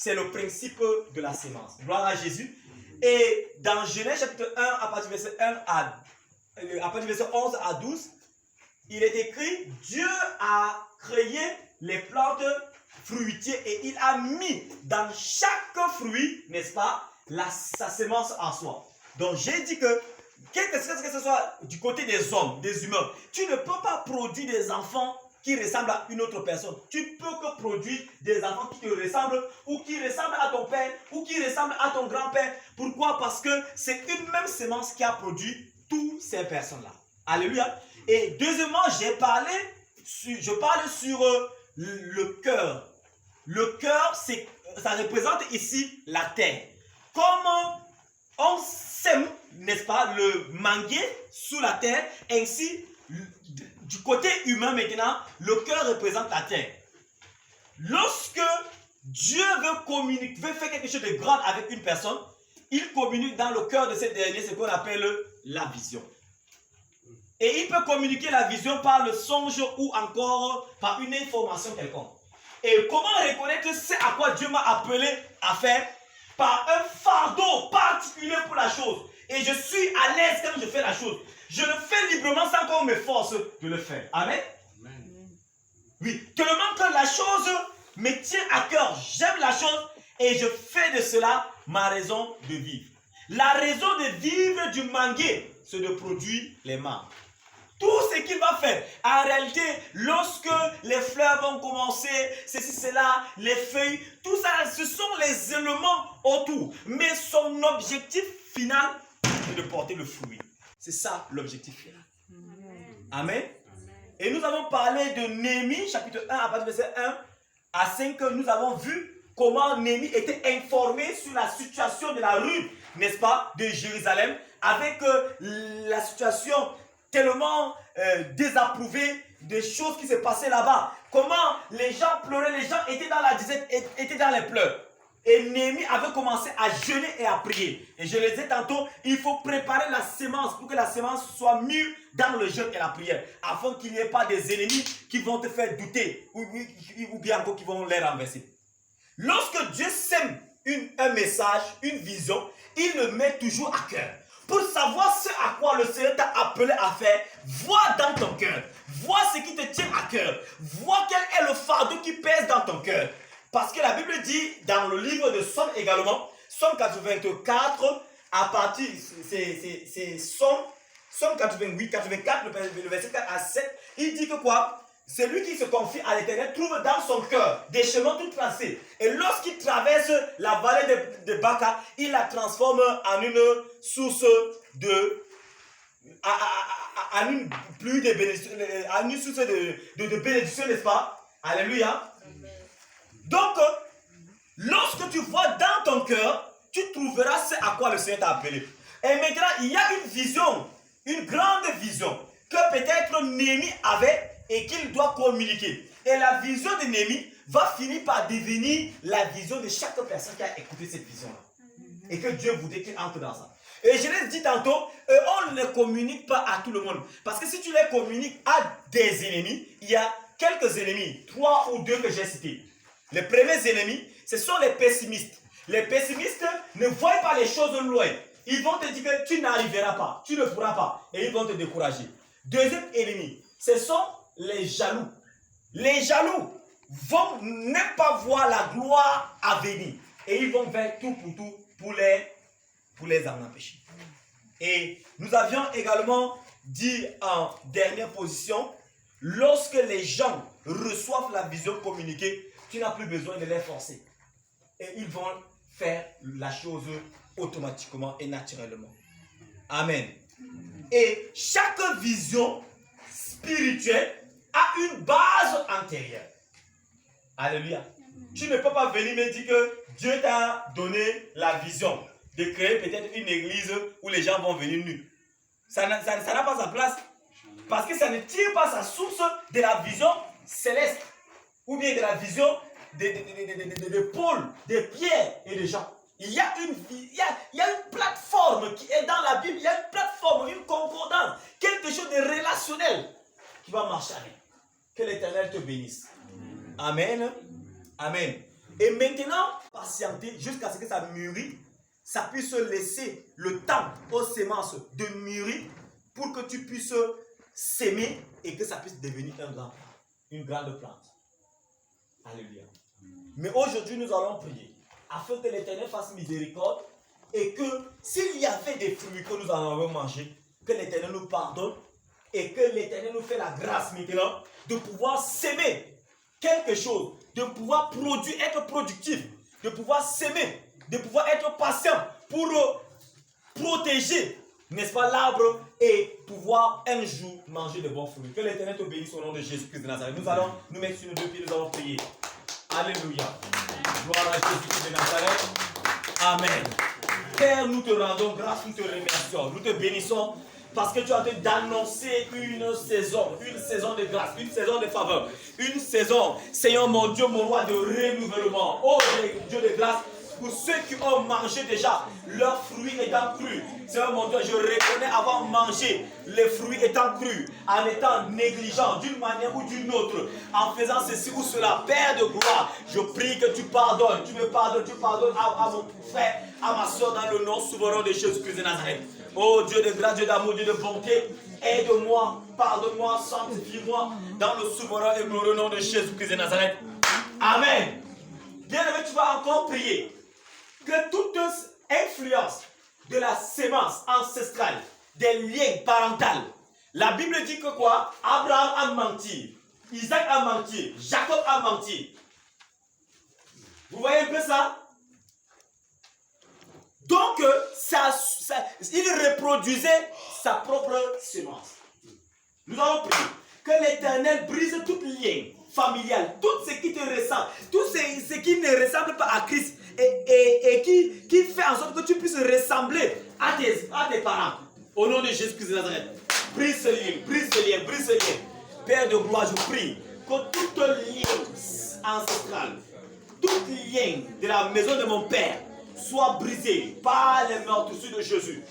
c'est le principe de la sémence. Gloire à Jésus. Et dans Genèse chapitre 1, à partir du verset 11 à 12, il est écrit, Dieu a créé les plantes fruitières et il a mis dans chaque fruit, n'est-ce pas, sa sémence en soi. Donc j'ai dit que, quel que ce soit du côté des hommes, des humains, tu ne peux pas produire des enfants qui ressemblent à une autre personne. Tu peux que produire des enfants qui te ressemblent ou qui ressemblent à ton père ou qui ressemblent à ton grand-père. Pourquoi? Parce que c'est une même sémence qui a produit toutes ces personnes-là. Alléluia. Et deuxièmement, je parle sur le cœur. Le cœur, ça représente ici la terre. Comme on sème, n'est-ce pas, le manguier sous la terre, ainsi, du côté humain maintenant, le cœur représente la terre. Lorsque Dieu veut faire quelque chose de grand avec une personne, il communique dans le cœur de cette dernière ce qu'on appelle la vision. Et il peut communiquer la vision par le songe ou encore par une information quelconque. Et comment reconnaître ce à quoi Dieu m'a appelé à faire? Par un fardeau particulier pour la chose. Et je suis à l'aise quand je fais la chose. Je le fais librement sans qu'on me force de le faire. Amen. Amen. Oui, tellement que la chose me tient à cœur. J'aime la chose et je fais de cela ma raison de vivre. La raison de vivre du manguier, c'est de produire les mangues. Tout ce qu'il va faire, en réalité, lorsque les fleurs vont commencer, ceci, cela, les feuilles, tout ça, ce sont les éléments autour. Mais son objectif final, c'est de porter le fruit. C'est ça l'objectif final. Amen. Et nous avons parlé de Néhémie, chapitre 1, à partir du verset 1 à 5, nous avons vu comment Néhémie était informé sur la situation de la rue, n'est-ce pas, de Jérusalem, avec la situation tellement désapprouvée des choses qui se passaient là-bas. Comment les gens pleuraient, les gens étaient dans la disette, étaient dans les pleurs. Et Néhémie avait commencé à jeûner et à prier. Et je le disais tantôt, il faut préparer la sémence pour que la sémence soit mûre dans le jeûne et la prière. Afin qu'il n'y ait pas des ennemis qui vont te faire douter ou bien encore qui vont les renverser. Lorsque Dieu sème un message, une vision, il le met toujours à cœur. Pour savoir ce à quoi le Seigneur t'a appelé à faire, vois dans ton cœur. Vois ce qui te tient à cœur. Vois quel est le fardeau qui pèse dans ton cœur. Parce que la Bible dit dans le livre de Somme également, Somme 84, à partir, c'est Somme 88, 84, le verset 4 à 7, il dit que quoi? Celui qui se confie à l'Éternel trouve dans son cœur des chemins tout tracés. Et lorsqu'il traverse la vallée de Baca, il la transforme en une source de... en une pluie de bénédiction, en une source de bénédiction, n'est-ce pas? Alléluia. Donc, lorsque tu vois dans ton cœur, tu trouveras ce à quoi le Seigneur t'a appelé. Et maintenant, il y a une vision, une grande vision, que peut-être Néhémie avait et qu'il doit communiquer. Et la vision de Néhémie va finir par devenir la vision de chaque personne qui a écouté cette vision-là. Et que Dieu voudrait qu'il entre dans ça. Et je l'ai dit tantôt, on ne les communique pas à tout le monde. Parce que si tu les communiques à des ennemis, il y a quelques ennemis, 3 ou 2 que j'ai cités. Les premiers ennemis, ce sont les pessimistes. Les pessimistes ne voient pas les choses loin. Ils vont te dire que tu n'arriveras pas, tu ne pourras pas. Et ils vont te décourager. Deuxième ennemi, ce sont les jaloux. Les jaloux vont même pas voir la gloire à venir. Et ils vont faire tout pour les en empêcher. Et nous avions également dit en dernière position, lorsque les gens reçoivent la vision communiquée, tu n'as plus besoin de les forcer. Et ils vont faire la chose automatiquement et naturellement. Amen. Et chaque vision spirituelle a une base antérieure. Alléluia. Tu ne peux pas venir me dire que Dieu t'a donné la vision de créer peut-être une église où les gens vont venir nus. Ça n'a pas sa place. Parce que ça ne tire pas sa source de la vision céleste. Ou bien de la vision de Paul, de Pierre et de Jean. Il y a une plateforme qui est dans la Bible. Il y a une plateforme, une concordance. Quelque chose de relationnel qui va marcher avec. Que l'Éternel te bénisse. Amen. Amen. Et maintenant, patienter jusqu'à ce que ça mûrisse, ça puisse laisser le temps aux semences de mûrir pour que tu puisses s'aimer et que ça puisse devenir un grand plant, une grande plante. Alléluia. Mais aujourd'hui, nous allons prier afin que l'Éternel fasse miséricorde et que s'il y avait des fruits que nous allons manger, que l'Éternel nous pardonne et que l'Éternel nous fait la grâce maintenant de pouvoir s'aimer quelque chose, de pouvoir produire, être productif, de pouvoir s'aimer, de pouvoir être patient pour protéger, n'est-ce pas, l'arbre et pouvoir un jour manger de bons fruits. Que l'Éternel te bénisse au nom de Jésus-Christ de Nazareth. Nous allons nous mettre sur nos deux pieds, nous allons prier. Alléluia. Gloire à Jésus-Christ de Nazareth. Amen. Père, nous te rendons grâce, nous te remercions, nous te bénissons parce que tu as d'annoncer une saison de grâce, une saison de faveur, une saison, Seigneur mon Dieu, mon roi, de renouvellement. Oh Dieu de grâce, pour ceux qui ont mangé déjà leurs fruits étant crus. Seigneur mon Dieu, je reconnais avoir mangé les fruits étant crus, en étant négligent d'une manière ou d'une autre, en faisant ceci ou cela. Père de gloire, je prie que tu pardonnes, tu me pardonnes, tu pardonnes à mon frère, à ma soeur dans le nom souverain de Jésus-Christ de Nazareth. Oh Dieu de grâce, Dieu d'amour, Dieu de bonté, aide-moi, pardonne-moi, sanctifie-moi dans le souverain et glorieux nom de Jésus-Christ de Nazareth. Amen. Bien-aimé, tu vas encore prier que toute influence de la sémence ancestrale, des liens parentaux, la Bible dit que quoi? Abraham a menti, Isaac a menti, Jacob a menti. Vous voyez un peu ça? Donc, il reproduisait sa propre semence. Nous allons prier que l'Éternel brise tout lien familial, tout ce qui te ressemble, tout ce qui ne ressemble pas à Christ et qui fait en sorte que tu puisses ressembler à tes parents. Au nom de Jésus-Christ de Nazareth, brise ce lien, brise ce lien, brise ce lien. Père de gloire, je prie que tout lien ancestral, tout lien de la maison de mon Père soit brisé par les meurtrissures de Jésus.